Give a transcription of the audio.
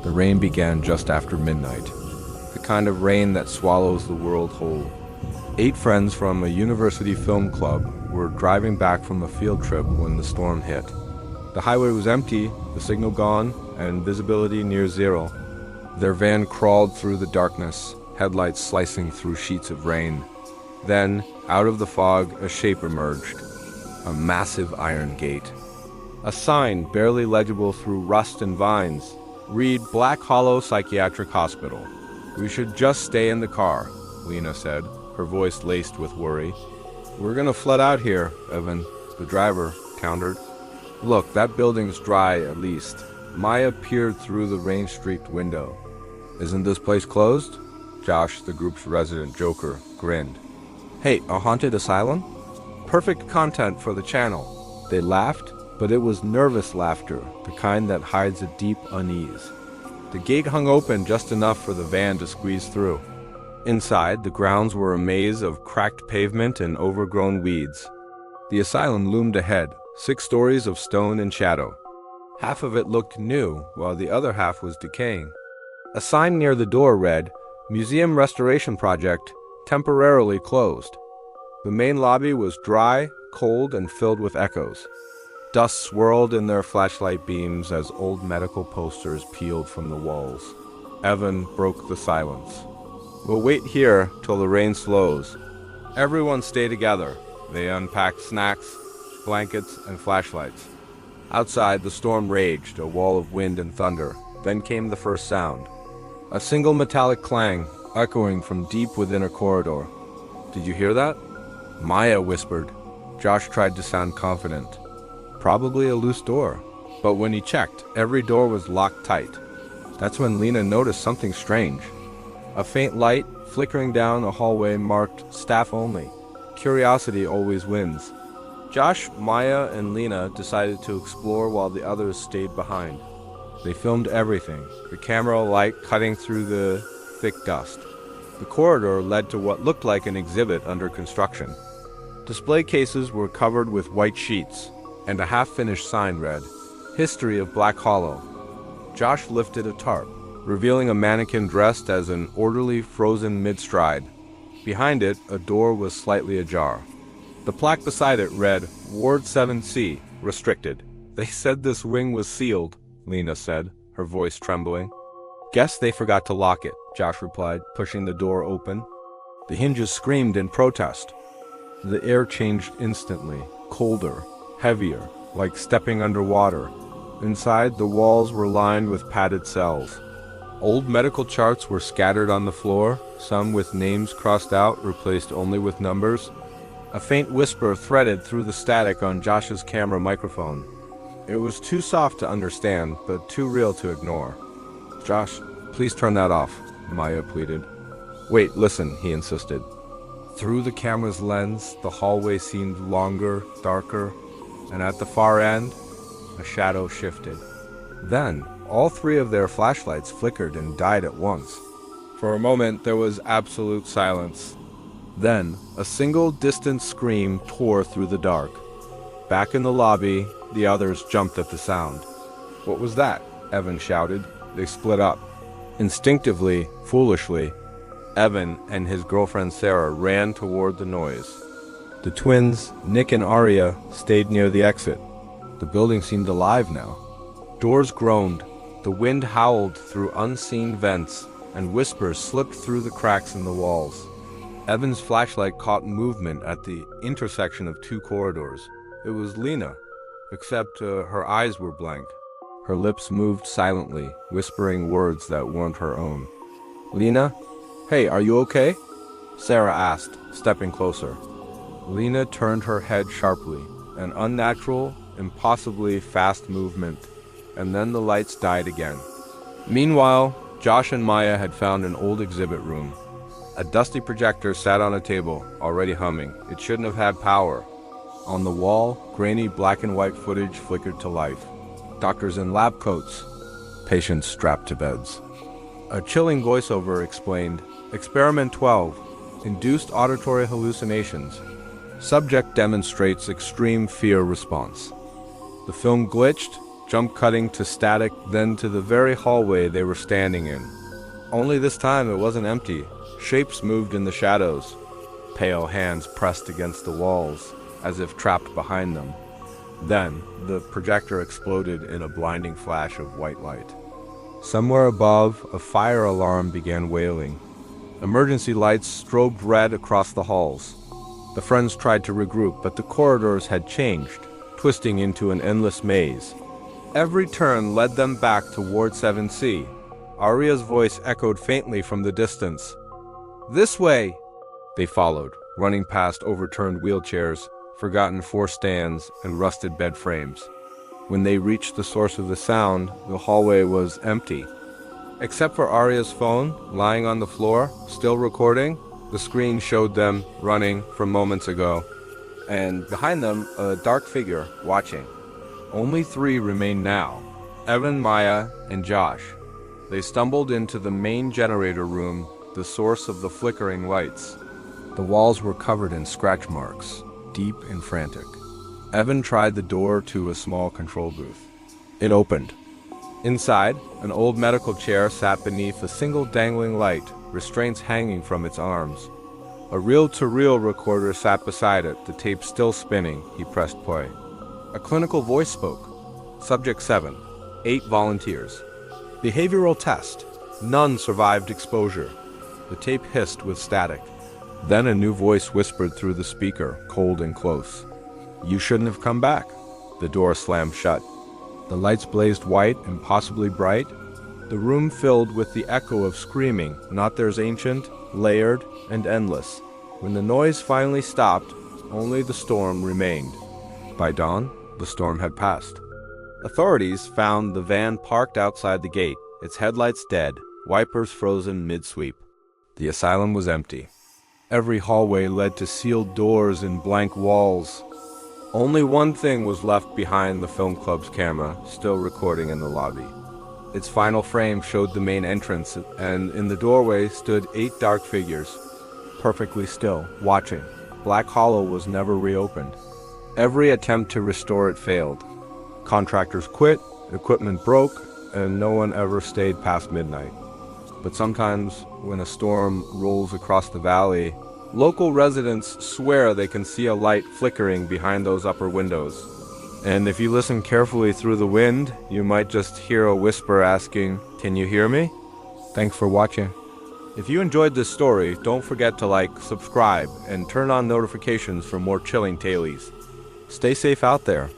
The rain began just after midnight, the kind of rain that swallows the world whole. 8 friends from a university film club were driving back from a field trip when the storm hit. The highway was empty, the signal gone, and visibility near zero. Their van crawled through the darkness, headlights slicing through sheets of rain. Then, out of the fog, a shape emerged. A massive iron gate. A sign barely legible through rust and vines. Read Black Hollow Psychiatric Hospital. We should just stay in the car, Lena said, her voice laced with worry. We're gonna flood out here, Evan, the driver countered. Look, that building's dry at least. Maya peered through the rain-streaked window. Isn't this place closed? Josh, the group's resident joker, grinned. Hey, a haunted asylum? Perfect content for the channel. They laughed, but it was nervous laughter, the kind that hides a deep unease. The gate hung open just enough for the van to squeeze through. Inside, the grounds were a maze of cracked pavement and overgrown weeds. The asylum loomed ahead, 6 stories of stone and shadow. Half of it looked new, while the other half was decaying. A sign near the door read, Museum Restoration Project, temporarily closed. The main lobby was dry, cold, and filled with echoes. Dust swirled in their flashlight beams as old medical posters peeled from the walls. Evan broke the silence. We'll wait here till the rain slows. Everyone stay together. They unpacked snacks, blankets, and flashlights. Outside, the storm raged, a wall of wind and thunder. Then came the first sound. A single metallic clang, echoing from deep within a corridor. Did you hear that? Maya whispered. Josh tried to sound confident. Probably a loose door. But when he checked, every door was locked tight. That's when Lena noticed something strange. A faint light flickering down a hallway marked staff only. Curiosity always wins. Josh, Maya, and Lena decided to explore while the others stayed behind. They filmed everything, the camera light cutting through the thick dust. The corridor led to what looked like an exhibit under construction. Display cases were covered with white sheets, and a half-finished sign read, History of Black Hollow. Josh lifted a tarp, revealing a mannequin dressed as an orderly frozen mid-stride. Behind it, a door was slightly ajar. The plaque beside it read, Ward 7C, restricted. They said this wing was sealed, Lena said, her voice trembling. Guess they forgot to lock it, Josh replied, pushing the door open. The hinges screamed in protest. The air changed instantly, colder, heavier, like stepping underwater. Inside, the walls were lined with padded cells. Old medical charts were scattered on the floor, some with names crossed out, replaced only with numbers. A faint whisper threaded through the static on Josh's camera microphone. It was too soft to understand, but too real to ignore. Josh, please turn that off, Maya pleaded. Wait, listen, he insisted. Through the camera's lens, the hallway seemed longer, darker, and at the far end, a shadow shifted. Then, all 3 of their flashlights flickered and died at once. For a moment, there was absolute silence. Then, a single distant scream tore through the dark. Back in the lobby, the others jumped at the sound. What was that? Evan shouted. They split up. Instinctively, foolishly, Evan and his girlfriend Sarah ran toward the noise. The twins, Nick and Arya, stayed near the exit. The building seemed alive now. Doors groaned, the wind howled through unseen vents, and whispers slipped through the cracks in the walls. Evan's flashlight caught movement at the intersection of 2 corridors. It was Lena, except her eyes were blank. Her lips moved silently, whispering words that weren't her own. Lena? Hey, are you okay? Sarah asked, stepping closer. Lena turned her head sharply, an unnatural, impossibly fast movement, and then the lights died again. Meanwhile, Josh and Maya had found an old exhibit room. A dusty projector sat on a table, already humming. It shouldn't have had power. On the wall, grainy black and white footage flickered to life. Doctors in lab coats, patients strapped to beds. A chilling voiceover explained, Experiment 12, Induced Auditory Hallucinations. Subject demonstrates extreme fear response. The film glitched, jump cutting to static, then to the very hallway they were standing in. Only this time it wasn't empty. Shapes moved in the shadows. Pale hands pressed against the walls, as if trapped behind them. Then, the projector exploded in a blinding flash of white light. Somewhere above, a fire alarm began wailing. Emergency lights strobed red across the halls. The friends tried to regroup, but the corridors had changed, twisting into an endless maze. Every turn led them back to Ward 7C. Aria's voice echoed faintly from the distance. "This way!" They followed, running past overturned wheelchairs, forgotten floor stands, and rusted bed frames. When they reached the source of the sound, the hallway was empty. Except for Aria's phone, lying on the floor, still recording, the screen showed them running from moments ago. And behind them, a dark figure, watching. Only 3 remained now, Evan, Maya, and Josh. They stumbled into the main generator room, the source of the flickering lights. The walls were covered in scratch marks, deep and frantic. Evan tried the door to a small control booth. It opened. Inside, an old medical chair sat beneath a single dangling light, restraints hanging from its arms. A reel-to-reel recorder sat beside it, the tape still spinning. He pressed play. A clinical voice spoke. Subject 7. 8 volunteers. Behavioral test. None survived exposure. The tape hissed with static. Then a new voice whispered through the speaker, cold and close. "You shouldn't have come back." The door slammed shut. The lights blazed white and possibly bright. The room filled with the echo of screaming, not theirs ancient, layered, and endless. When the noise finally stopped, only the storm remained. By dawn, the storm had passed. Authorities found the van parked outside the gate, its headlights dead, wipers frozen mid-sweep. The asylum was empty. Every hallway led to sealed doors and blank walls. Only one thing was left behind the film club's camera, still recording in the lobby. Its final frame showed the main entrance, and in the doorway stood 8 dark figures, perfectly still, watching. Black Hollow was never reopened. Every attempt to restore it failed. Contractors quit, equipment broke, and no one ever stayed past midnight. But sometimes, when a storm rolls across the valley, local residents swear they can see a light flickering behind those upper windows. And if you listen carefully through the wind, you might just hear a whisper asking, "Can you hear me?" Thanks for watching. If you enjoyed this story, don't forget to like, subscribe, and turn on notifications for more chilling tailies. Stay safe out there.